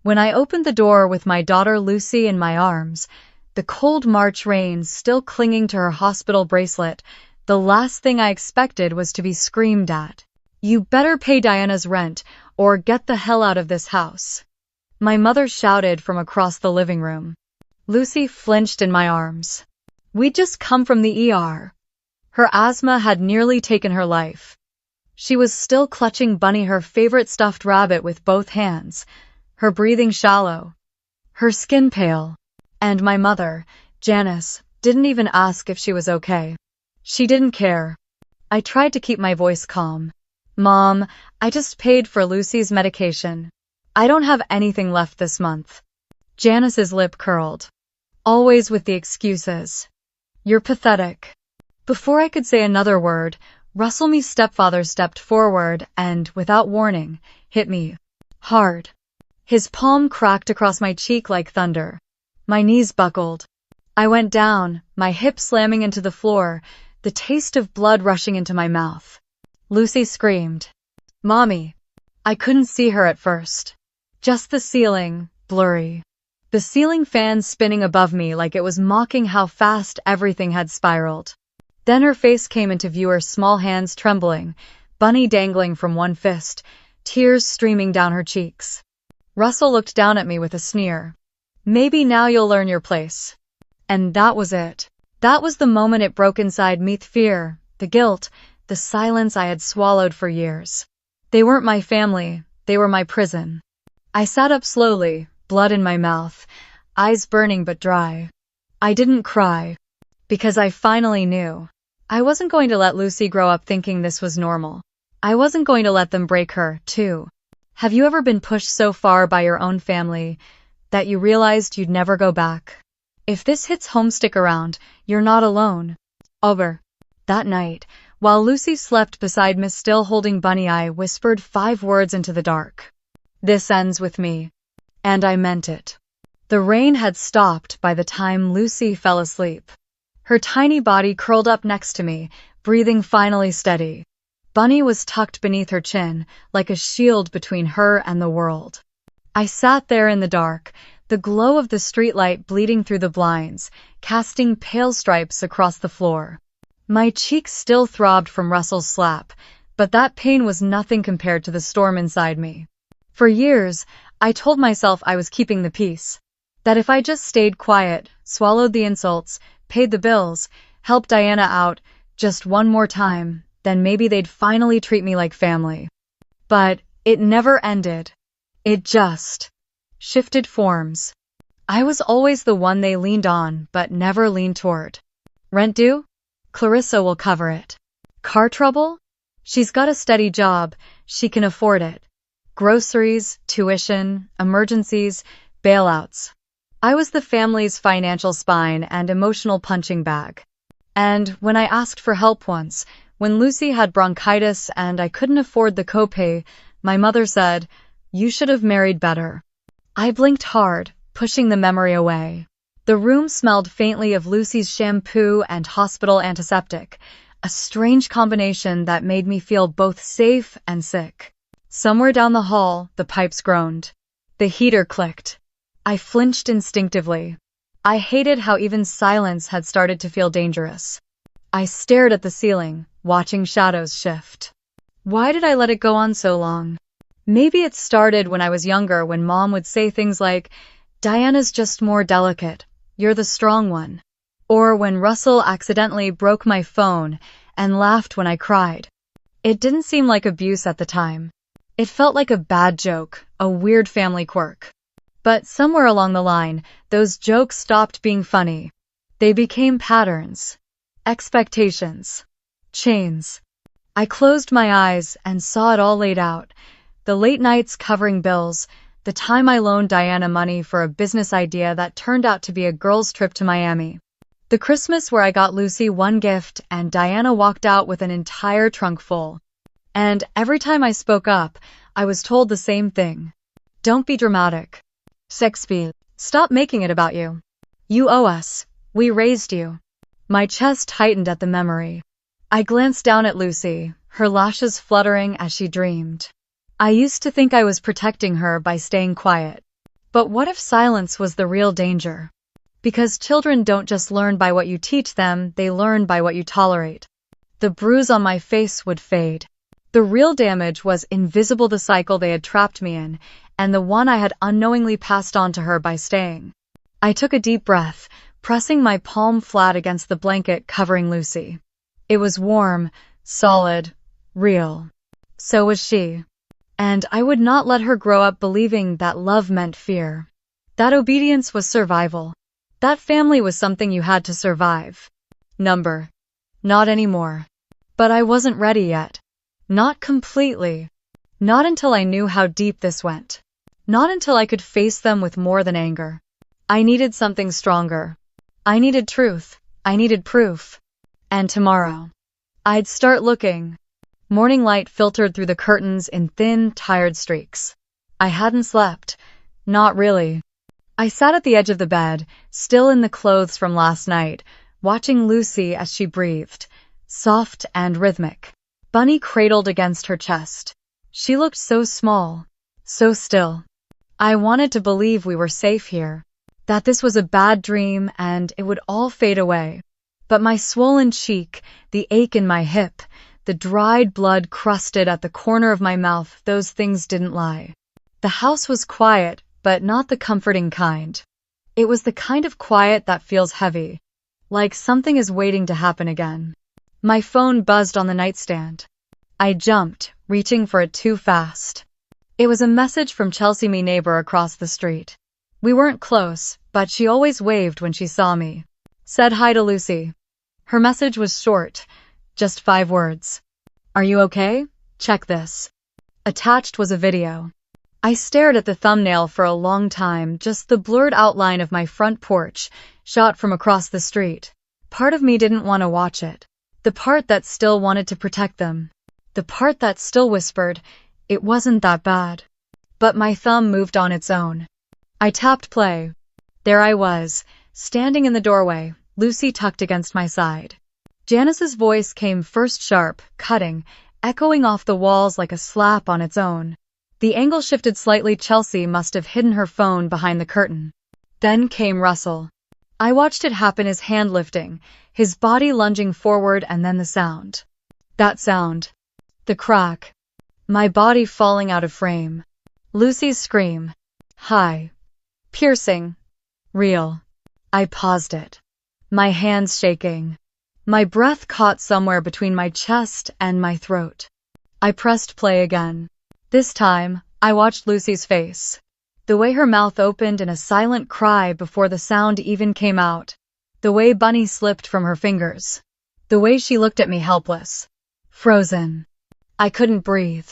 When I opened the door with my daughter Lucy in my arms, the cold March rain still clinging to her hospital bracelet, the last thing I expected was to be screamed at. "You better pay Diana's rent, or get the hell out of this house," my mother shouted from across the living room. Lucy flinched in my arms. We'd just come from the ER. Her asthma had nearly taken her life. She was still clutching Bunny, her favorite stuffed rabbit, with both hands, her breathing shallow, her skin pale. And my mother, Janice, didn't even ask if she was okay. She didn't care. I tried to keep my voice calm. "Mom, I just paid for Lucy's medication. I don't have anything left this month." Janice's lip curled. Always with the excuses. "You're pathetic." Before I could say another word, Russell, stepfather, stepped forward and, without warning, hit me. Hard. His palm cracked across my cheek like thunder. My knees buckled. I went down, my hip slamming into the floor, the taste of blood rushing into my mouth. Lucy screamed. "Mommy!" I couldn't see her at first. Just the ceiling, blurry. The ceiling fan spinning above me like it was mocking how fast everything had spiraled. Then her face came into view, her small hands trembling, Bunny dangling from one fist, tears streaming down her cheeks. Russell looked down at me with a sneer. "Maybe now you'll learn your place." And that was it. That was the moment it broke inside me, the fear, the guilt, the silence I had swallowed for years. They weren't my family, they were my prison. I sat up slowly, blood in my mouth, eyes burning but dry. I didn't cry, because I finally knew. I wasn't going to let Lucy grow up thinking this was normal. I wasn't going to let them break her, too. Have you ever been pushed so far by your own family that you realized you'd never go back? If this hits home, stick around. You're not alone. Over. That night, while Lucy slept beside me, still holding Bunny, I whispered 5 words into the dark. "This ends with me." And I meant it. The rain had stopped by the time Lucy fell asleep. Her tiny body curled up next to me, breathing finally steady. Bunny was tucked beneath her chin, like a shield between her and the world. I sat there in the dark, the glow of the streetlight bleeding through the blinds, casting pale stripes across the floor. My cheeks still throbbed from Russell's slap, but that pain was nothing compared to the storm inside me. For years, I told myself I was keeping the peace. That if I just stayed quiet, swallowed the insults, paid the bills, helped Diana out just one more time, then maybe they'd finally treat me like family. But it never ended. It just shifted forms. I was always the one they leaned on, but never leaned toward. Rent due? Clarissa will cover it. Car trouble? She's got a steady job, she can afford it. Groceries, tuition, emergencies, bailouts. I was the family's financial spine and emotional punching bag. And when I asked for help once, when Lucy had bronchitis and I couldn't afford the copay, my mother said, "You should have married better." I blinked hard, pushing the memory away. The room smelled faintly of Lucy's shampoo and hospital antiseptic, a strange combination that made me feel both safe and sick. Somewhere down the hall, the pipes groaned. The heater clicked. I flinched instinctively. I hated how even silence had started to feel dangerous. I stared at the ceiling, watching shadows shift. Why did I let it go on so long? Maybe it started when I was younger, when Mom would say things like, "Diana's just more delicate. You're the strong one." Or when Russell accidentally broke my phone and laughed when I cried. It didn't seem like abuse at the time. It felt like a bad joke, a weird family quirk. But somewhere along the line, those jokes stopped being funny. They became patterns, expectations, chains. I closed my eyes and saw it all laid out. The late nights covering bills, the time I loaned Diana money for a business idea that turned out to be a girls' trip to Miami. The Christmas where I got Lucy one gift and Diana walked out with an entire trunk full. And every time I spoke up, I was told the same thing. Don't be dramatic. Shakespeare. Stop making it about you. You owe us. We raised you. My chest tightened at the memory. I glanced down at Lucy, her lashes fluttering as she dreamed. I used to think I was protecting her by staying quiet. But what if silence was the real danger? Because children don't just learn by what you teach them, they learn by what you tolerate. The bruise on my face would fade. The real damage was invisible, the cycle they had trapped me in, and the one I had unknowingly passed on to her by staying. I took a deep breath, pressing my palm flat against the blanket covering Lucy. It was warm, solid, real. So was she. And I would not let her grow up believing that love meant fear. That obedience was survival. That family was something you had to survive. Not anymore. But I wasn't ready yet. Not completely. Not until I knew how deep this went. Not until I could face them with more than anger. I needed something stronger. I needed truth. I needed proof. And tomorrow, I'd start looking. Morning light filtered through the curtains in thin, tired streaks. I hadn't slept. Not really. I sat at the edge of the bed, still in the clothes from last night, watching Lucy as she breathed, soft and rhythmic. Bunny cradled against her chest. She looked so small, so still. I wanted to believe we were safe here, that this was a bad dream and it would all fade away. But my swollen cheek, the ache in my hip, the dried blood crusted at the corner of my mouth, those things didn't lie. The house was quiet, but not the comforting kind. It was the kind of quiet that feels heavy, like something is waiting to happen again. My phone buzzed on the nightstand. I jumped, reaching for it too fast. It was a message from Chelsea, my neighbor across the street. We weren't close, but she always waved when she saw me. Said hi to Lucy. Her message was short, just 5 words. Are you okay? Check this. Attached was a video. I stared at the thumbnail for a long time, just the blurred outline of my front porch, shot from across the street. Part of me didn't want to watch it. The part that still wanted to protect them. The part that still whispered, it wasn't that bad. But my thumb moved on its own. I tapped play. There I was, standing in the doorway, Lucy tucked against my side. Janice's voice came first sharp, cutting, echoing off the walls like a slap on its own. The angle shifted slightly. Chelsea must have hidden her phone behind the curtain. Then came Russell. I watched it happen, his hand lifting, his body lunging forward, and then the sound. That sound. The crack. My body falling out of frame. Lucy's scream. High. Piercing. Real. I paused it. My hands shaking. My breath caught somewhere between my chest and my throat. I pressed play again. This time, I watched Lucy's face. The way her mouth opened in a silent cry before the sound even came out. The way Bunny slipped from her fingers. The way she looked at me helpless. Frozen. I couldn't breathe.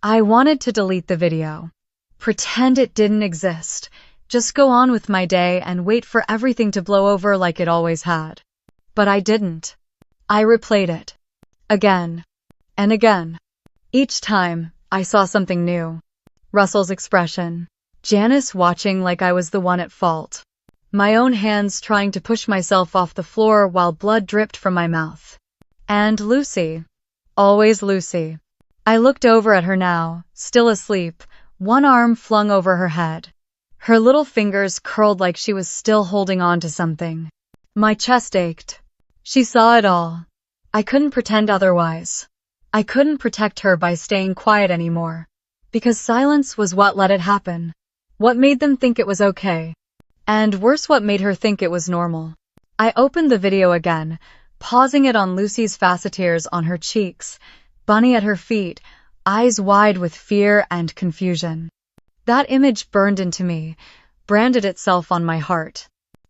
I wanted to delete the video. Pretend it didn't exist. Just go on with my day and wait for everything to blow over like it always had. But I didn't. I replayed it. Again. And again. Each time, I saw something new. Russell's expression. Janice watching like I was the one at fault. My own hands trying to push myself off the floor while blood dripped from my mouth. And Lucy. Always Lucy. I looked over at her now, still asleep, one arm flung over her head. Her little fingers curled like she was still holding on to something. My chest ached. She saw it all. I couldn't pretend otherwise. I couldn't protect her by staying quiet anymore. Because silence was what let it happen. What made them think it was okay. And worse, what made her think it was normal. I opened the video again, pausing it on Lucy's facetiers on her cheeks, Bunny at her feet, eyes wide with fear and confusion. That image burned into me, branded itself on my heart.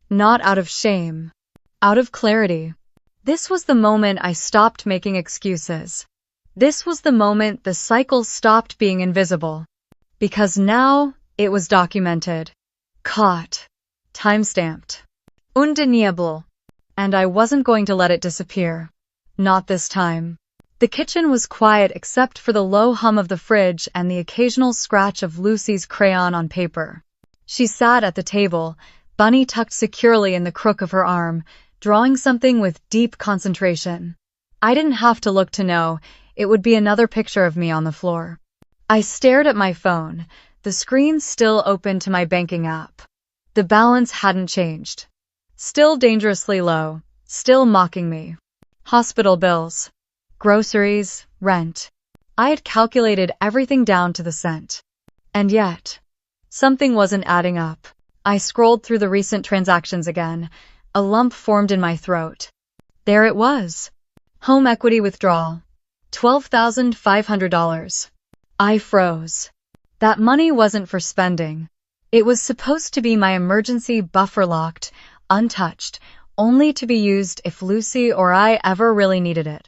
Not out of shame. Out of clarity. This was the moment I stopped making excuses. This was the moment the cycle stopped being invisible. Because now, it was documented. Caught. Timestamped. Undeniable. And I wasn't going to let it disappear. Not this time. The kitchen was quiet except for the low hum of the fridge and the occasional scratch of Lucy's crayon on paper. She sat at the table, Bunny tucked securely in the crook of her arm, drawing something with deep concentration. I didn't have to look to know. It would be another picture of me on the floor. I stared at my phone, The screen still open to my banking app. The balance hadn't changed. Still dangerously low. Still mocking me. Hospital bills. Groceries. Rent. I had calculated everything down to the cent. And yet, something wasn't adding up. I scrolled through the recent transactions again. A lump formed in my throat. There it was. Home equity withdrawal. $12,500. I froze. That money wasn't for spending. It was supposed to be my emergency buffer, locked, untouched, only to be used if Lucy or I ever really needed it.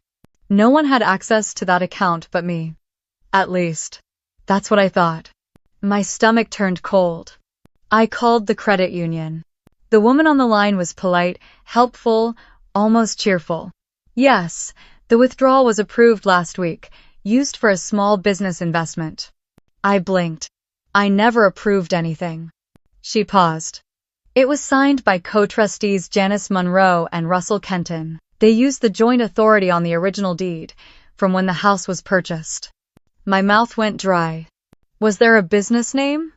No one had access to that account but me. At least, that's what I thought. My stomach turned cold. I called the credit union. The woman on the line was polite, helpful, almost cheerful. Yes, the withdrawal was approved last week, used for a small business investment. I blinked. I never approved anything. She paused. It was signed by co-trustees Janice Monroe and Russell Kenton. They used the joint authority on the original deed, from when the house was purchased. My mouth went dry. Was there a business name?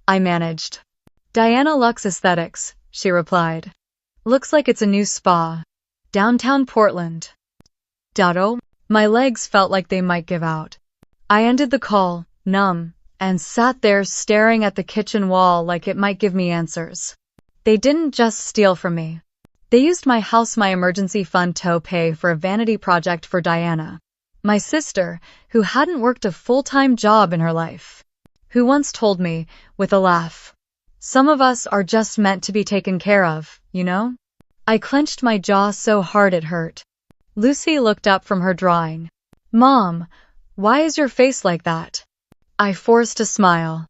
I managed. Diana Lux Aesthetics, she replied. Looks like it's a new spa. Downtown Portland. Dotto? My legs felt like they might give out. I ended the call, numb, and sat there staring at the kitchen wall like it might give me answers. They didn't just steal from me. They used my house, my emergency fund to pay for a vanity project for Diana, my sister, who hadn't worked a full-time job in her life, who once told me, with a laugh, "Some of us are just meant to be taken care of, you know?" I clenched my jaw so hard it hurt. Lucy looked up from her drawing. "Mom, why is your face like that?" I forced a smile.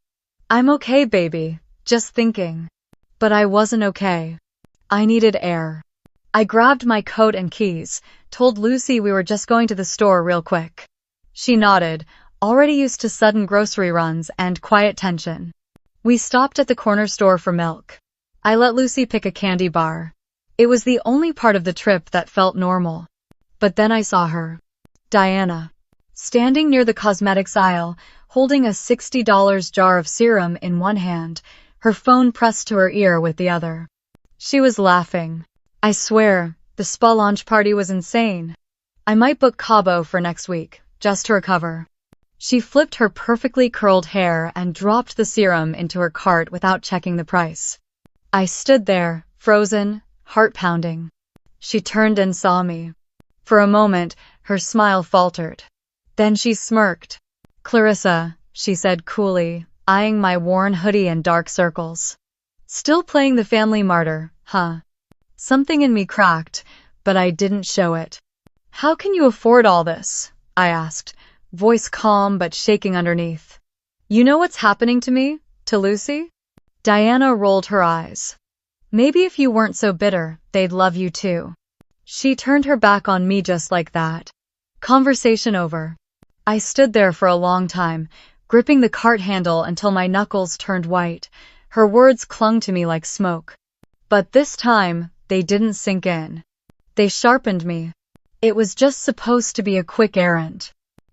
"I'm okay, baby, just thinking." But I wasn't okay. I needed air. I grabbed my coat and keys, told Lucy we were just going to the store real quick. She nodded, already used to sudden grocery runs and quiet tension. We stopped at the corner store for milk. I let Lucy pick a candy bar. It was the only part of the trip that felt normal. But then I saw her. Diana. Standing near the cosmetics aisle, holding a $60 jar of serum in one hand, her phone pressed to her ear with the other. She was laughing. I swear, the spa launch party was insane. I might book Cabo for next week, just to recover. She flipped her perfectly curled hair and dropped the serum into her cart without checking the price. I stood there, frozen, heart pounding. She turned and saw me. For a moment, her smile faltered. Then she smirked. "Clarissa," she said coolly, eyeing my worn hoodie and dark circles. "Still playing the family martyr, huh?" Something in me cracked, but I didn't show it. "How can you afford all this?" I asked, voice calm but shaking underneath. "You know what's happening to me? To Lucy?" Diana rolled her eyes. "Maybe if you weren't so bitter, they'd love you too." She turned her back on me just like that. Conversation over. I stood there for a long time, gripping the cart handle until my knuckles turned white. Her words clung to me like smoke. But this time, they didn't sink in. They sharpened me. It was just supposed to be a quick errand.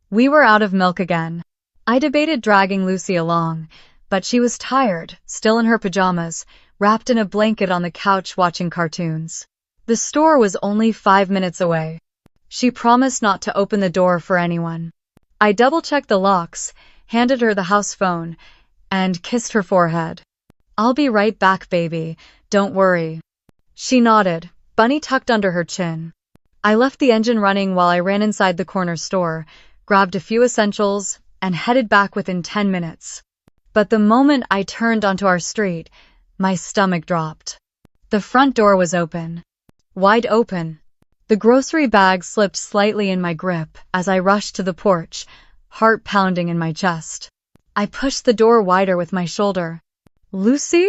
We were out of milk again. I debated dragging Lucy along, but she was tired, still in her pajamas, wrapped in a blanket on the couch watching cartoons. The store was only 5 minutes away. She promised not to open the door for anyone. I double-checked the locks, handed her the house phone, and kissed her forehead. "I'll be right back, baby. Don't worry." She nodded, bunny tucked under her chin. I left the engine running while I ran inside the corner store, grabbed a few essentials, and headed back within 10 minutes. But the moment I turned onto our street, my stomach dropped. The front door was open. Wide open. The grocery bag slipped slightly in my grip as I rushed to the porch, heart pounding in my chest. I pushed the door wider with my shoulder. "Lucy?"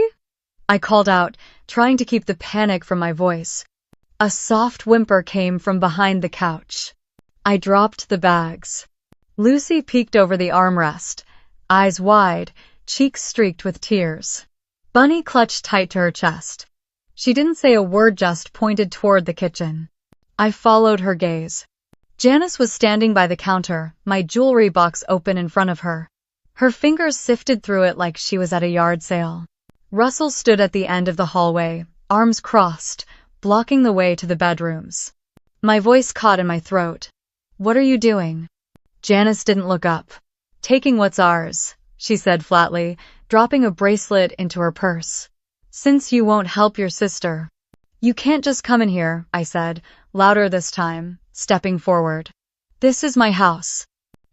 I called out, trying to keep the panic from my voice. A soft whimper came from behind the couch. I dropped the bags. Lucy peeked over the armrest, eyes wide, cheeks streaked with tears. Bunny clutched tight to her chest. She didn't say a word, just pointed toward the kitchen. I followed her gaze. Janice was standing by the counter, my jewelry box open in front of her. Her fingers sifted through it like she was at a yard sale. Russell stood at the end of the hallway, arms crossed, blocking the way to the bedrooms. My voice caught in my throat. "What are you doing?" Janice didn't look up. "Taking what's ours," she said flatly, dropping a bracelet into her purse. "Since you won't help your sister." "You can't just come in here," I said, louder this time, stepping forward. "This is my house."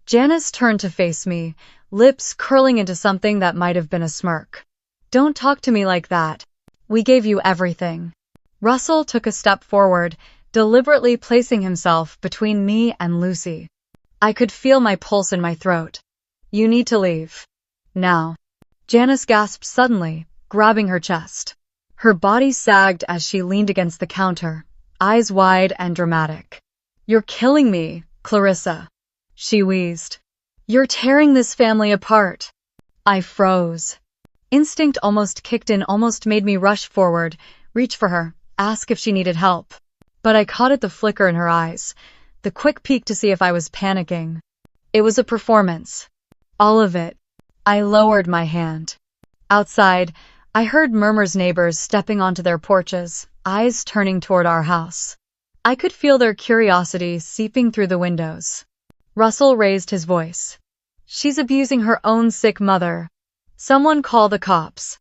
Janice turned to face me, lips curling into something that might have been a smirk. "Don't talk to me like that. We gave you everything." Russell took a step forward, deliberately placing himself between me and Lucy. I could feel my pulse in my throat. "You need to leave. Now." Janice gasped suddenly, grabbing her chest. Her body sagged as she leaned against the counter, eyes wide and dramatic. "You're killing me, Clarissa," she wheezed. "You're tearing this family apart." I froze. Instinct almost kicked in, almost made me rush forward, reach for her, ask if she needed help. But I caught at the flicker in her eyes, the quick peek to see if I was panicking. It was a performance. All of it. I lowered my hand. Outside, I heard murmurs, neighbors stepping onto their porches, eyes turning toward our house. I could feel their curiosity seeping through the windows. Russell raised his voice. "She's abusing her own sick mother. Someone call the cops."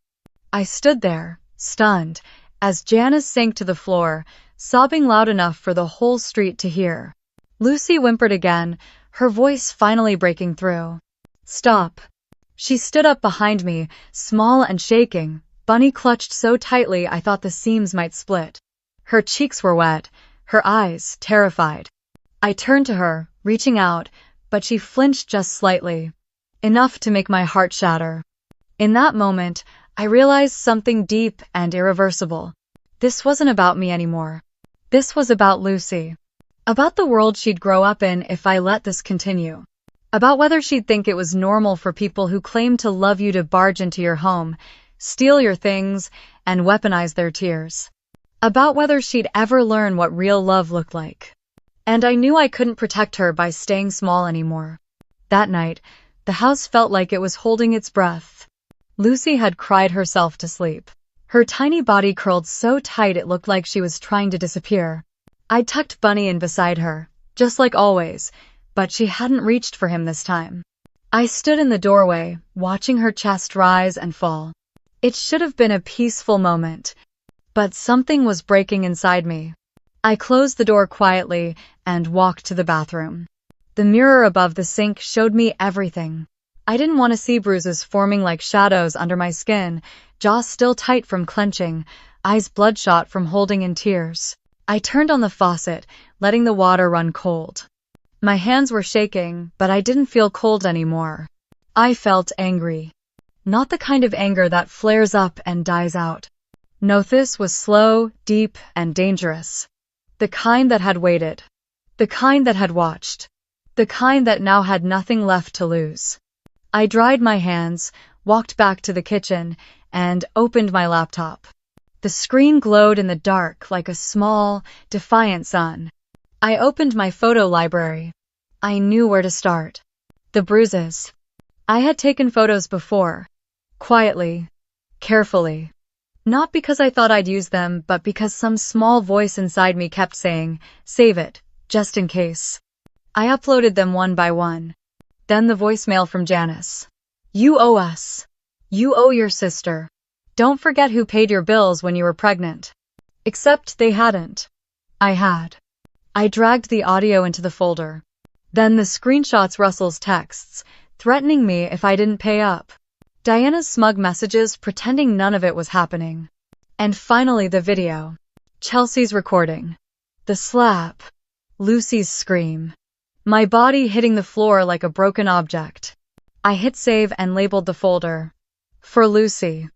I stood there, stunned, as Janice sank to the floor, sobbing loud enough for the whole street to hear. Lucy whimpered again, her voice finally breaking through. "Stop." She stood up behind me, small and shaking, bunny clutched so tightly I thought the seams might split. Her cheeks were wet, her eyes terrified. I turned to her, reaching out, but she flinched just slightly, enough to make my heart shatter. In that moment, I realized something deep and irreversible. This wasn't about me anymore. This was about Lucy. About the world she'd grow up in if I let this continue. About whether she'd think it was normal for people who claim to love you to barge into your home, steal your things, and weaponize their tears. About whether she'd ever learn what real love looked like. And I knew I couldn't protect her by staying small anymore. That night, the house felt like it was holding its breath. Lucy had cried herself to sleep. Her tiny body curled so tight it looked like she was trying to disappear. I tucked Bunny in beside her, just like always, but she hadn't reached for him this time. I stood in the doorway, watching her chest rise and fall. It should have been a peaceful moment, but something was breaking inside me. I closed the door quietly and walked to the bathroom. The mirror above the sink showed me everything. I didn't want to see bruises forming like shadows under my skin, jaw still tight from clenching, eyes bloodshot from holding in tears. I turned on the faucet, letting the water run cold. My hands were shaking, but I didn't feel cold anymore. I felt angry. Not the kind of anger that flares up and dies out. No, this was slow, deep, and dangerous. The kind that had waited. The kind that had watched. The kind that now had nothing left to lose. I dried my hands, walked back to the kitchen, and opened my laptop. The screen glowed in the dark like a small, defiant sun. I opened my photo library. I knew where to start. The bruises. I had taken photos before. Quietly. Carefully. Not because I thought I'd use them, but because some small voice inside me kept saying, "Save it, just in case." I uploaded them one by one. Then the voicemail from Janice. "You owe us. You owe your sister. Don't forget who paid your bills when you were pregnant." Except they hadn't. I had. I dragged the audio into the folder. Then the screenshots, Russell's texts, threatening me if I didn't pay up. Diana's smug messages pretending none of it was happening. And finally the video. Chelsea's recording. The slap. Lucy's scream. My body hitting the floor like a broken object. I hit save and labeled the folder. For Lucy.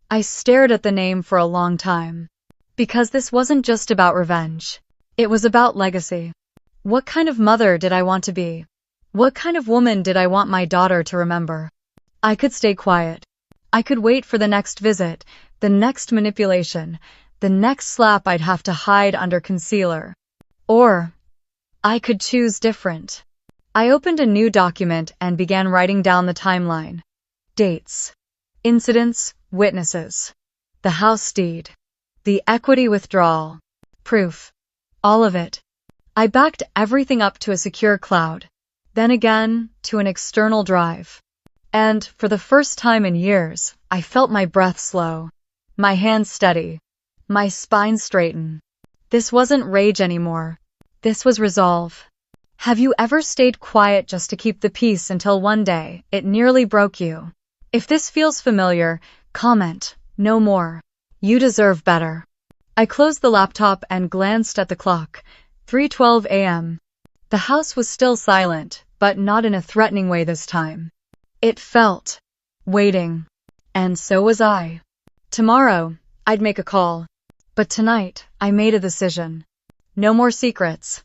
I stared at the name for a long time. Because this wasn't just about revenge. It was about legacy. What kind of mother did I want to be? What kind of woman did I want my daughter to remember? I could stay quiet. I could wait for the next visit, the next manipulation, the next slap I'd have to hide under concealer. Or I could choose different. I opened a new document and began writing down the timeline. Dates, incidents, witnesses, the house deed, the equity withdrawal, proof, all of it. I backed everything up to a secure cloud, then again to an external drive. And for the first time in years, I felt my breath slow, my hands steady, my spine straighten. This wasn't rage anymore. This was resolve. Have you ever stayed quiet just to keep the peace until one day it nearly broke you? If this feels familiar, comment, no more. You deserve better. I closed the laptop and glanced at the clock. 3:12 a.m. The house was still silent, but not in a threatening way this time. It felt waiting. And so was I. Tomorrow, I'd make a call. But tonight, I made a decision. No more secrets.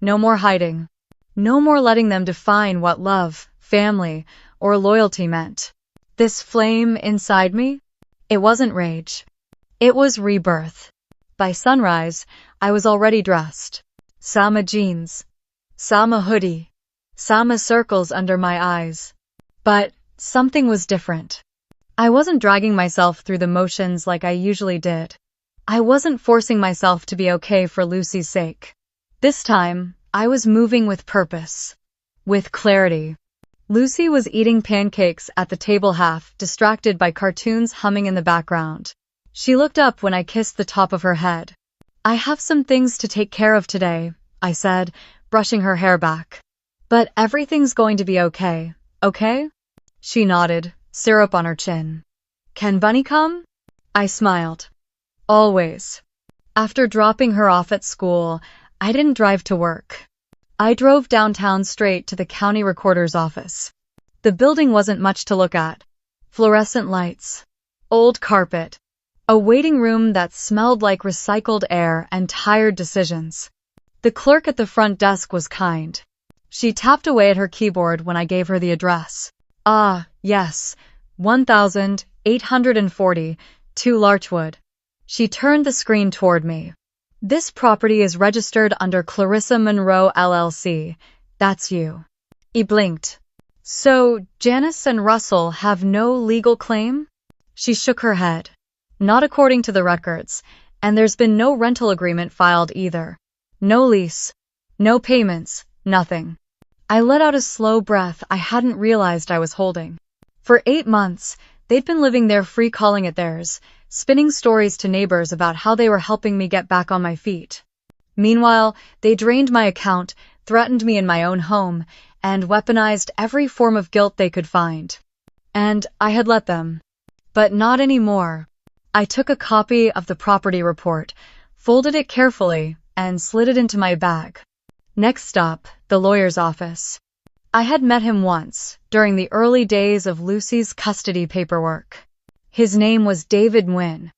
No more hiding. No more letting them define what love, family, or loyalty meant. This flame inside me? It wasn't rage. It was rebirth. By sunrise, I was already dressed. Sama jeans. Sama hoodie. Sama circles under my eyes. But something was different. I wasn't dragging myself through the motions like I usually did. I wasn't forcing myself to be okay for Lucy's sake. This time, I was moving with purpose. With clarity. Lucy was eating pancakes at the table half distracted by cartoons humming in the background. She looked up when I kissed the top of her head. I have some things to take care of today, I said, brushing her hair back. But everything's going to be okay, okay? She nodded, syrup on her chin. Can Bunny come? I smiled. Always. After dropping her off at school, I didn't drive to work. I drove downtown straight to the county recorder's office. The building wasn't much to look at. Fluorescent lights, old carpet, a waiting room that smelled like recycled air and tired decisions. The clerk at the front desk was kind. She tapped away at her keyboard when I gave her the address. Ah, yes, 1840, 2 Larchwood. She turned the screen toward me. This property is registered under Clarissa Monroe LLC. That's you. He blinked. So, Janice and Russell have no legal claim? She shook her head. Not according to the records, and there's been no rental agreement filed either. No lease. No payments. Nothing. I let out a slow breath I hadn't realized I was holding. For 8 months, they'd been living there free calling it theirs, spinning stories to neighbors about how they were helping me get back on my feet. Meanwhile, they drained my account, threatened me in my own home, and weaponized every form of guilt they could find. And I had let them. But not anymore. I took a copy of the property report, folded it carefully, and slid it into my bag. Next stop, the lawyer's office. I had met him once, during the early days of Lucy's custody paperwork. His name was David Nguyen.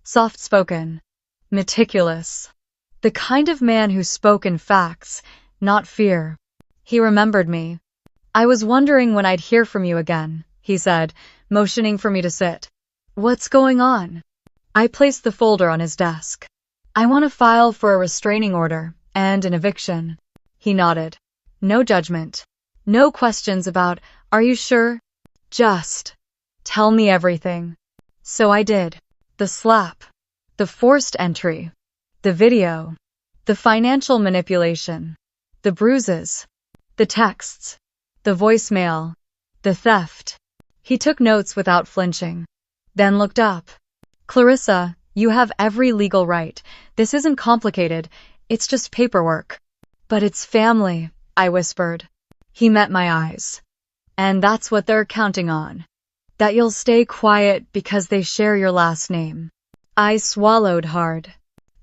Soft-spoken. Meticulous. The kind of man who spoke in facts, not fear. He remembered me. I was wondering when I'd hear from you again, he said, motioning for me to sit. What's going on? I placed the folder on his desk. I want to file for a restraining order and an eviction. He nodded. No judgment. No questions about, are you sure? Just tell me everything. So I did. The slap. The forced entry. The video. The financial manipulation. The bruises. The texts. The voicemail. The theft. He took notes without flinching. Then looked up. Clarissa, you have every legal right. This isn't complicated. It's just paperwork. But it's family, I whispered. He met my eyes. And that's what they're counting on. That you'll stay quiet because they share your last name. I swallowed hard.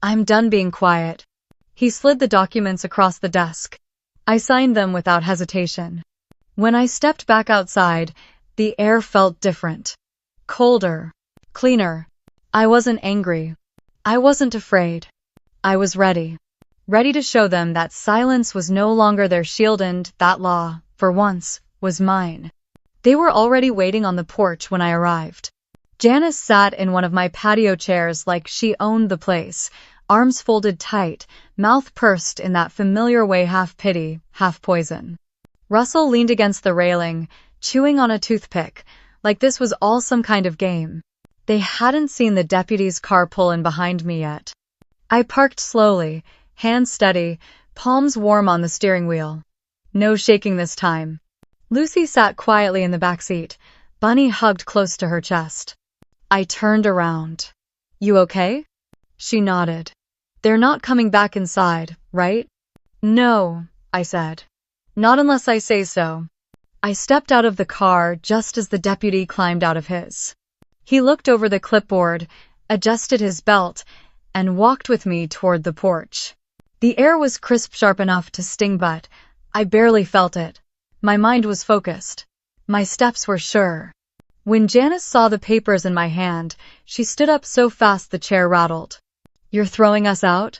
I'm done being quiet. He slid the documents across the desk. I signed them without hesitation. When I stepped back outside, the air felt different. Colder. Cleaner. I wasn't angry. I wasn't afraid. I was ready. Ready to show them that silence was no longer their shield and that law, for once, was mine. They were already waiting on the porch when I arrived. Janice sat in one of my patio chairs like she owned the place, arms folded tight, mouth pursed in that familiar way, half pity, half poison. Russell leaned against the railing, chewing on a toothpick, like this was all some kind of game. They hadn't seen the deputy's car pull in behind me yet. I parked slowly, hands steady, palms warm on the steering wheel. No shaking this time. Lucy sat quietly in the back seat, Bunny hugged close to her chest. I turned around. You okay? She nodded. They're not coming back inside, right? No, I said. Not unless I say so. I stepped out of the car just as the deputy climbed out of his. He looked over the clipboard, adjusted his belt, and walked with me toward the porch. The air was crisp sharp enough to sting, but I barely felt it. My mind was focused. My steps were sure. When Janice saw the papers in my hand, she stood up so fast the chair rattled. You're throwing us out?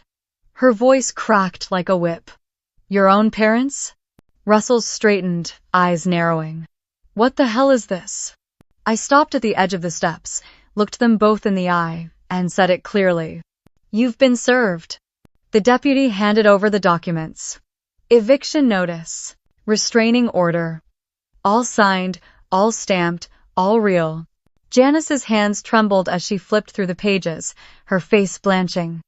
Her voice cracked like a whip. Your own parents? Russell straightened, eyes narrowing. What the hell is this? I stopped at the edge of the steps, looked them both in the eye, and said it clearly. You've been served. The deputy handed over the documents. Eviction notice. Restraining order. All signed, all stamped, all real. Janice's hands trembled as she flipped through the pages, her face blanching.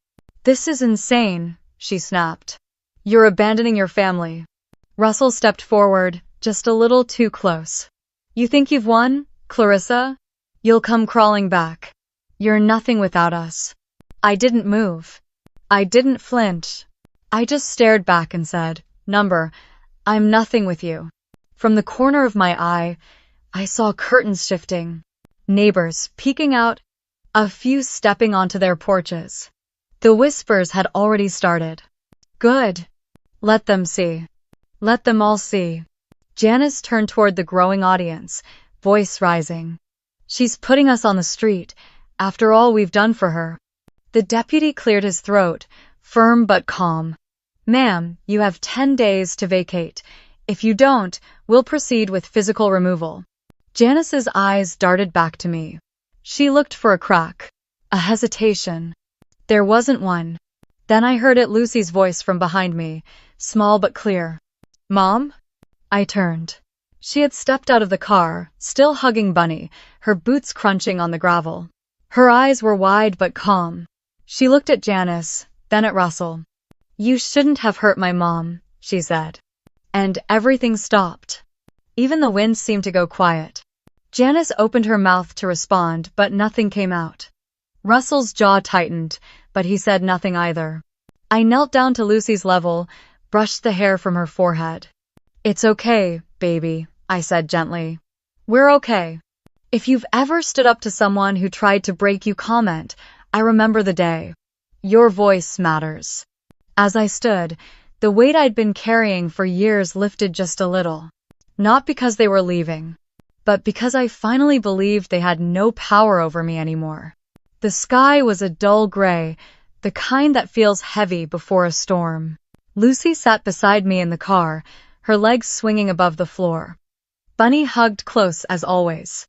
This is insane, she snapped. You're abandoning your family. Russell stepped forward, just a little too close. You think you've won, Clarissa? You'll come crawling back. You're nothing without us. I didn't move. I didn't flinch. I just stared back and said, Number, I'm nothing with you. From the corner of my eye, I saw curtains shifting, neighbors peeking out, a few stepping onto their porches. The whispers had already started. Good. Let them see. Let them all see. Janice turned toward the growing audience, voice rising. She's putting us on the street, after all we've done for her. The deputy cleared his throat, firm but calm. Ma'am, you have 10 days to vacate. If you don't, we'll proceed with physical removal. Janice's eyes darted back to me. She looked for a crack, a hesitation. There wasn't one. Then I heard it, Lucy's voice from behind me, small but clear. Mom? I turned. She had stepped out of the car, still hugging Bunny, her boots crunching on the gravel. Her eyes were wide but calm. She looked at Janice, then at Russell. You shouldn't have hurt my mom, she said. And everything stopped. Even the wind seemed to go quiet. Janice opened her mouth to respond, but nothing came out. Russell's jaw tightened, but he said nothing either. I knelt down to Lucy's level, brushed the hair from her forehead. It's okay, baby, I said gently. We're okay. If you've ever stood up to someone who tried to break you, comment, I remember the day. Your voice matters. As I stood, the weight I'd been carrying for years lifted just a little. Not because they were leaving, but because I finally believed they had no power over me anymore. The sky was a dull gray, the kind that feels heavy before a storm. Lucy sat beside me in the car, her legs swinging above the floor. Bunny hugged close as always.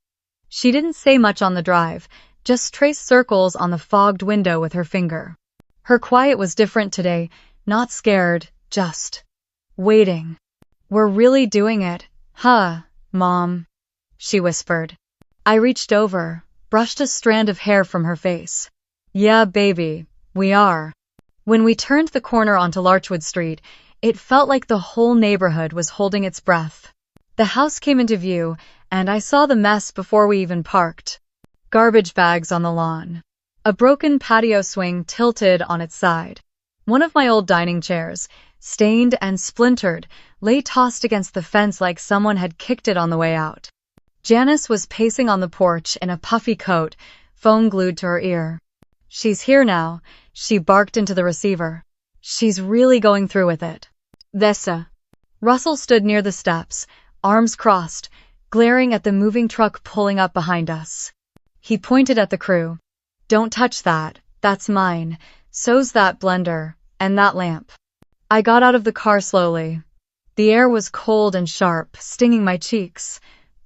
She didn't say much on the drive, just traced circles on the fogged window with her finger. Her quiet was different today, not scared, just waiting. We're really doing it, huh, Mom? She whispered. I reached over, brushed a strand of hair from her face. Yeah, baby, we are. When we turned the corner onto Larchwood Street, it felt like the whole neighborhood was holding its breath. The house came into view, and I saw the mess before we even parked. Garbage bags on the lawn. A broken patio swing tilted on its side. One of my old dining chairs, stained and splintered, lay tossed against the fence like someone had kicked it on the way out. Janice was pacing on the porch in a puffy coat, phone glued to her ear. She's here now, she barked into the receiver. She's really going through with it. Thessa. Russell stood near the steps, arms crossed, glaring at the moving truck pulling up behind us. He pointed at the crew. Don't touch that, that's mine. So's that blender, and that lamp. I got out of the car slowly. The air was cold and sharp, stinging my cheeks,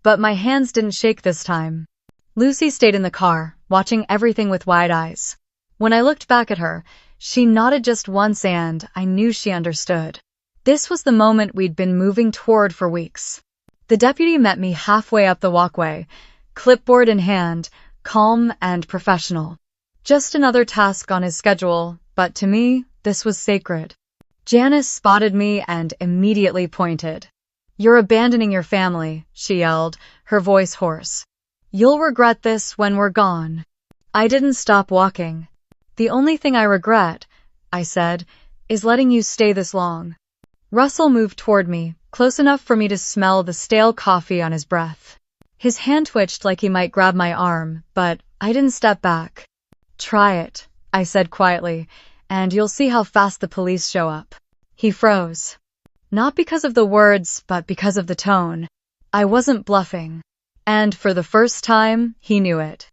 but my hands didn't shake this time. Lucy stayed in the car, watching everything with wide eyes. When I looked back at her, she nodded just once and I knew she understood. This was the moment we'd been moving toward for weeks. The deputy met me halfway up the walkway, clipboard in hand, calm and professional. Just another task on his schedule, but to me, this was sacred. Janice spotted me and immediately pointed. "You're abandoning your family," she yelled, her voice hoarse. "You'll regret this when we're gone." I didn't stop walking. "The only thing I regret," I said, "is letting you stay this long." Russell moved toward me, close enough for me to smell the stale coffee on his breath. His hand twitched like he might grab my arm, but I didn't step back. "Try it," I said quietly, "and you'll see how fast the police show up." He froze. Not because of the words, but because of the tone. I wasn't bluffing. And for the first time, he knew it.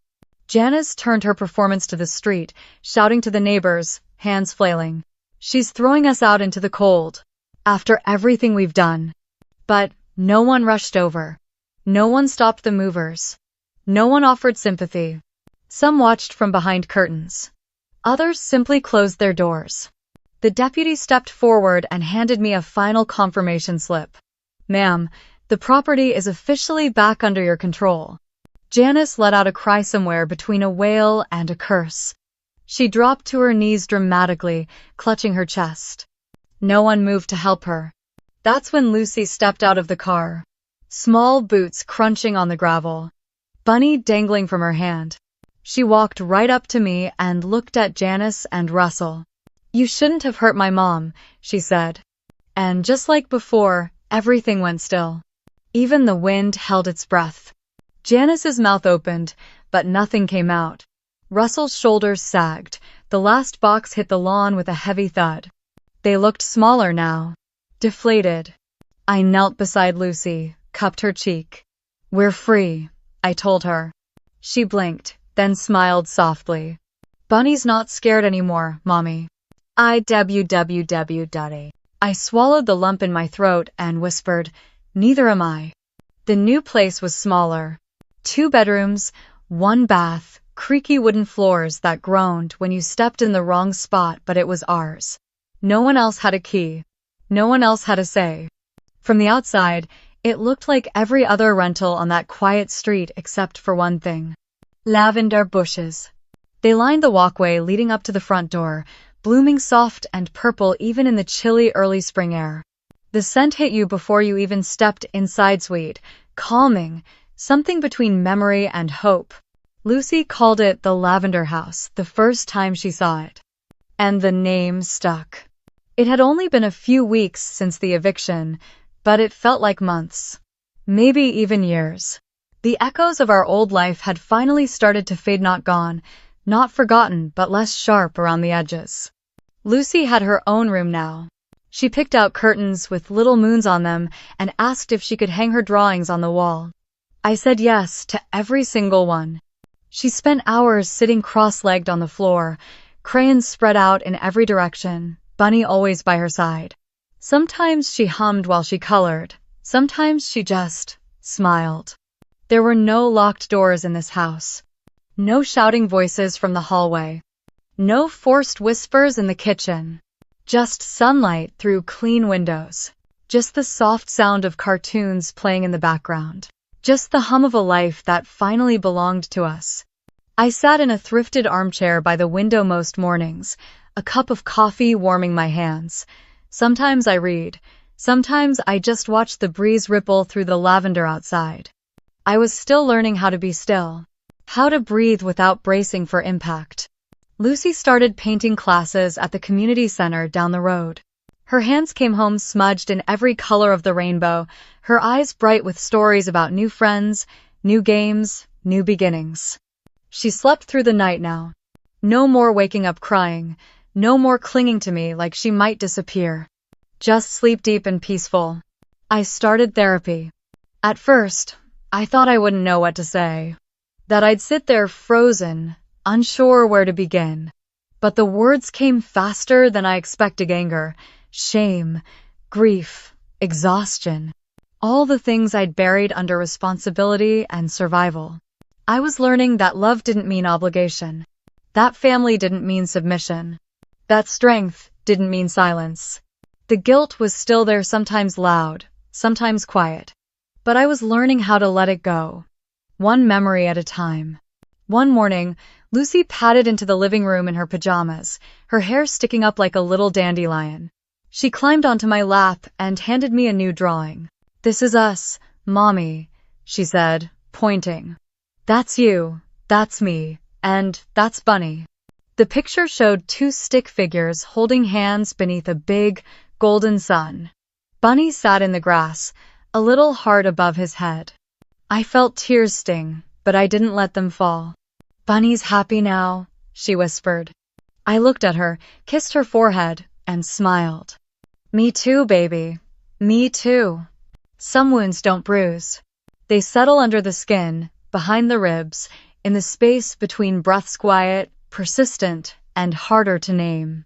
Janice turned her performance to the street, shouting to the neighbors, hands flailing. "She's throwing us out into the cold. After everything we've done." But no one rushed over. No one stopped the movers. No one offered sympathy. Some watched from behind curtains. Others simply closed their doors. The deputy stepped forward and handed me a final confirmation slip. "Ma'am, the property is officially back under your control." Janice let out a cry somewhere between a wail and a curse. She dropped to her knees dramatically, clutching her chest. No one moved to help her. That's when Lucy stepped out of the car. Small boots crunching on the gravel. Bunny dangling from her hand. She walked right up to me and looked at Janice and Russell. "You shouldn't have hurt my mom," she said. And just like before, everything went still. Even the wind held its breath. Janice's mouth opened, but nothing came out. Russell's shoulders sagged. The last box hit the lawn with a heavy thud. They looked smaller now. Deflated. I knelt beside Lucy, cupped her cheek. "We're free," I told her. She blinked, then smiled softly. "Bunny's not scared anymore, Mommy." I swallowed the lump in my throat and whispered, "Neither am I." The new place was smaller. 2 bedrooms, 1 bath, creaky wooden floors that groaned when you stepped in the wrong spot, but it was ours. No one else had a key. No one else had a say. From the outside, it looked like every other rental on that quiet street except for one thing. Lavender bushes. They lined the walkway leading up to the front door, blooming soft and purple even in the chilly early spring air. The scent hit you before you even stepped inside, sweet, calming, something between memory and hope. Lucy called it the Lavender House the first time she saw it. And the name stuck. It had only been a few weeks since the eviction, but it felt like months. Maybe even years. The echoes of our old life had finally started to fade, not gone, not forgotten, but less sharp around the edges. Lucy had her own room now. She picked out curtains with little moons on them and asked if she could hang her drawings on the wall. I said yes to every single one. She spent hours sitting cross-legged on the floor, crayons spread out in every direction, Bunny always by her side. Sometimes she hummed while she colored. Sometimes she just smiled. There were no locked doors in this house. No shouting voices from the hallway. No forced whispers in the kitchen. Just sunlight through clean windows. Just the soft sound of cartoons playing in the background. Just the hum of a life that finally belonged to us. I sat in a thrifted armchair by the window most mornings, a cup of coffee warming my hands. Sometimes I read. Sometimes I just watch the breeze ripple through the lavender outside. I was still learning how to be still. How to breathe without bracing for impact. Lucy started painting classes at the community center down the road. Her hands came home smudged in every color of the rainbow, her eyes bright with stories about new friends, new games, new beginnings. She slept through the night now. No more waking up crying, no more clinging to me like she might disappear. Just sleep deep and peaceful. I started therapy. At first, I thought I wouldn't know what to say. That I'd sit there frozen, unsure where to begin. But the words came faster than I expected. Anger, shame, grief, exhaustion. All the things I'd buried under responsibility and survival. I was learning that love didn't mean obligation. That family didn't mean submission. That strength didn't mean silence. The guilt was still there, sometimes loud, sometimes quiet. But I was learning how to let it go, one memory at a time. One morning, Lucy padded into the living room in her pajamas, her hair sticking up like a little dandelion. She climbed onto my lap and handed me a new drawing. "This is us, Mommy," she said, pointing. "That's you, that's me, and that's Bunny." The picture showed two stick figures holding hands beneath a big, golden sun. Bunny sat in the grass, a little heart above his head. I felt tears sting, but I didn't let them fall. "Bunny's happy now," she whispered. I looked at her, kissed her forehead, and smiled. "Me too, baby. Me too." Some wounds don't bruise. They settle under the skin, behind the ribs, in the space between breaths, quiet, persistent, and harder to name.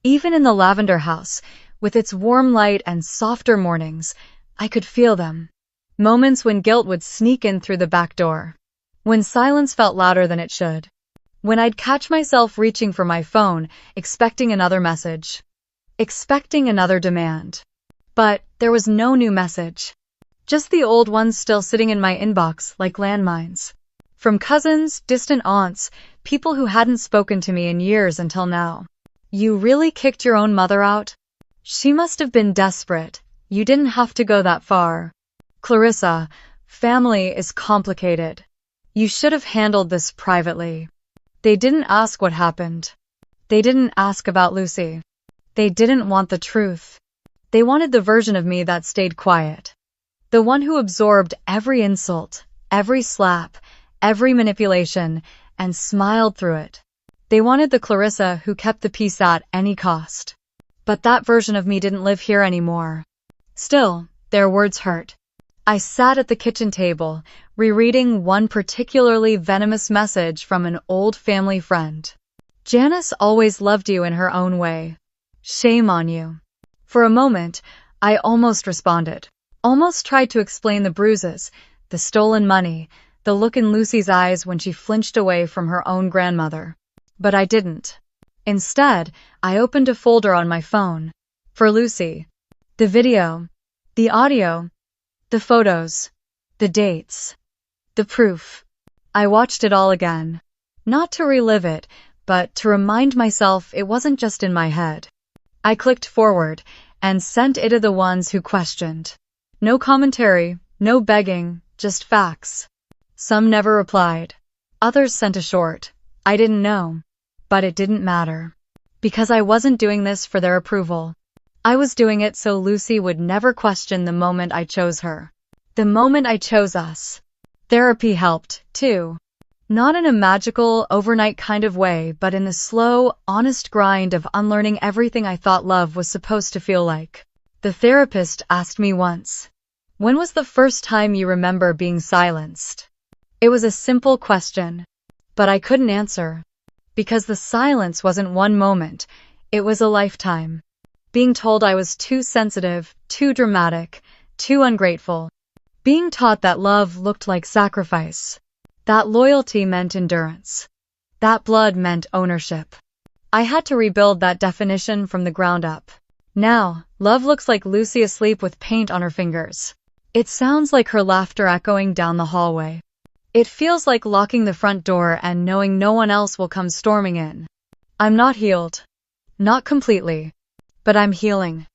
Even in the lavender house, with its warm light and softer mornings, I could feel them. Moments when guilt would sneak in through the back door. When silence felt louder than it should. When I'd catch myself reaching for my phone, expecting another message. Expecting another demand. But there was no new message. Just the old ones still sitting in my inbox like landmines. From cousins, distant aunts, people who hadn't spoken to me in years until now. "You really kicked your own mother out? She must have been desperate. You didn't have to go that far. Clarissa, family is complicated. You should have handled this privately." They didn't ask what happened. They didn't ask about Lucy. They didn't want the truth. They wanted the version of me that stayed quiet. The one who absorbed every insult, every slap, every manipulation, and smiled through it. They wanted the Clarissa who kept the peace at any cost. But that version of me didn't live here anymore. Still, their words hurt. I sat at the kitchen table, rereading one particularly venomous message from an old family friend. "Janice always loved you in her own way. Shame on you." For a moment, I almost responded. Almost tried to explain the bruises, the stolen money, the look in Lucy's eyes when she flinched away from her own grandmother. But I didn't. Instead, I opened a folder on my phone. For Lucy. The video. The audio. The photos. The dates. The proof. I watched it all again. Not to relive it, but to remind myself it wasn't just in my head. I clicked forward and sent it to the ones who questioned. No commentary, no begging, just facts. Some never replied. Others sent a short, "I didn't know." But it didn't matter. Because I wasn't doing this for their approval. I was doing it so Lucy would never question the moment I chose her. The moment I chose us. Therapy helped, too. Not in a magical, overnight kind of way, but in the slow, honest grind of unlearning everything I thought love was supposed to feel like. The therapist asked me once, "When was the first time you remember being silenced?" It was a simple question, but I couldn't answer. Because the silence wasn't one moment, it was a lifetime. Being told I was too sensitive, too dramatic, too ungrateful. Being taught that love looked like sacrifice. That loyalty meant endurance. That blood meant ownership. I had to rebuild that definition from the ground up. Now, love looks like Lucy asleep with paint on her fingers. It sounds like her laughter echoing down the hallway. It feels like locking the front door and knowing no one else will come storming in. I'm not healed. Not completely. But I'm healing.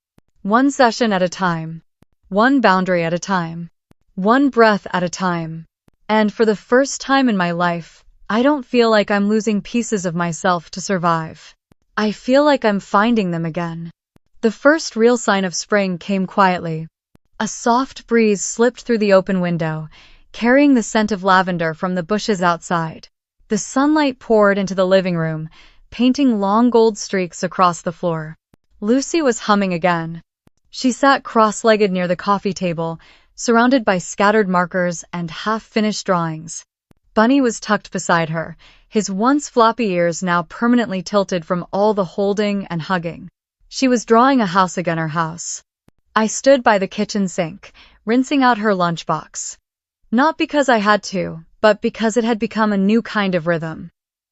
One session at a time. One boundary at a time. One breath at a time. And for the first time in my life, I don't feel like I'm losing pieces of myself to survive. I feel like I'm finding them again. The first real sign of spring came quietly. A soft breeze slipped through the open window, carrying the scent of lavender from the bushes outside. The sunlight poured into the living room, painting long gold streaks across the floor. Lucy was humming again. She sat cross-legged near the coffee table, surrounded by scattered markers and half-finished drawings. Bunny was tucked beside her, his once floppy ears now permanently tilted from all the holding and hugging. She was drawing a house again, her house. I stood by the kitchen sink, rinsing out her lunchbox. Not because I had to, but because it had become a new kind of rhythm.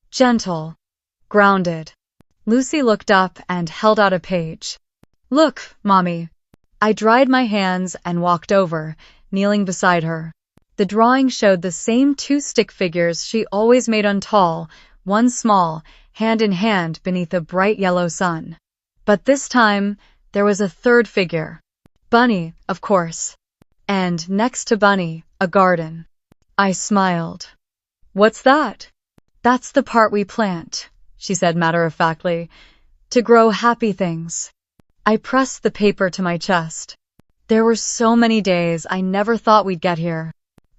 Gentle. Grounded. Lucy looked up and held out a page. Look, Mommy. I dried my hands and walked over, kneeling beside her. The drawing showed the same two stick figures she always made on tall, one small, hand in hand beneath a bright yellow sun. But this time, there was a third figure. Bunny, of course. And next to Bunny, a garden. I smiled. What's that? That's the part we plant, she said matter-of-factly, to grow happy things. I pressed the paper to my chest. There were so many days I never thought we'd get here.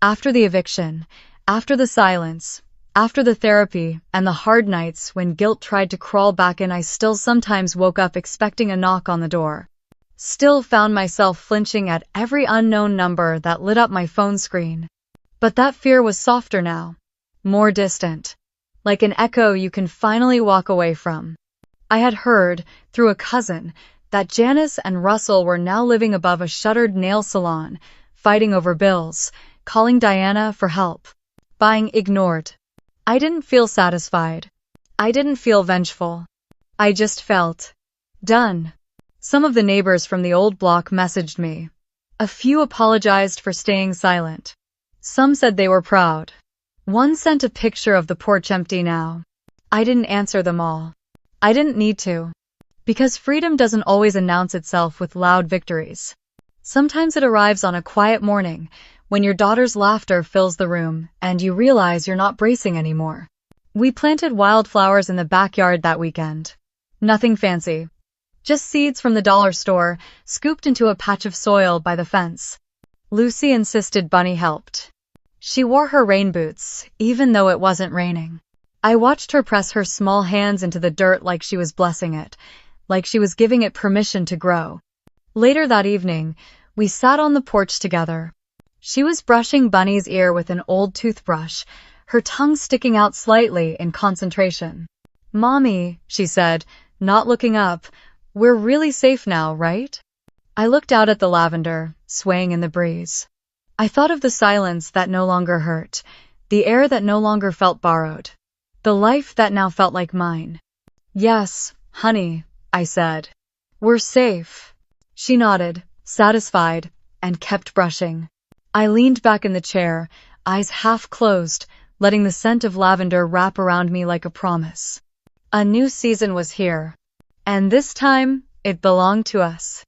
After the eviction, after the silence, after the therapy, and the hard nights when guilt tried to crawl back in, I still sometimes woke up expecting a knock on the door. Still found myself flinching at every unknown number that lit up my phone screen. But that fear was softer now, more distant, like an echo you can finally walk away from. I had heard, through a cousin, that Janice and Russell were now living above a shuttered nail salon, fighting over bills, calling Diana for help, being ignored. I didn't feel satisfied. I didn't feel vengeful. I just felt done. Some of the neighbors from the old block messaged me. A few apologized for staying silent. Some said they were proud. One sent a picture of the porch empty now. I didn't answer them all. I didn't need to. Because freedom doesn't always announce itself with loud victories. Sometimes it arrives on a quiet morning, when your daughter's laughter fills the room, and you realize you're not bracing anymore. We planted wildflowers in the backyard that weekend. Nothing fancy. Just seeds from the dollar store, scooped into a patch of soil by the fence. Lucy insisted Bunny helped. She wore her rain boots, even though it wasn't raining. I watched her press her small hands into the dirt like she was blessing it, like she was giving it permission to grow. Later that evening, we sat on the porch together. She was brushing Bunny's ear with an old toothbrush, her tongue sticking out slightly in concentration. "Mommy," she said, not looking up, "we're really safe now, right?" I looked out at the lavender, swaying in the breeze. I thought of the silence that no longer hurt, the air that no longer felt borrowed, the life that now felt like mine. "Yes, honey," I said. "We're safe." She nodded, satisfied, and kept brushing. I leaned back in the chair, eyes half closed, letting the scent of lavender wrap around me like a promise. A new season was here. And this time, it belonged to us.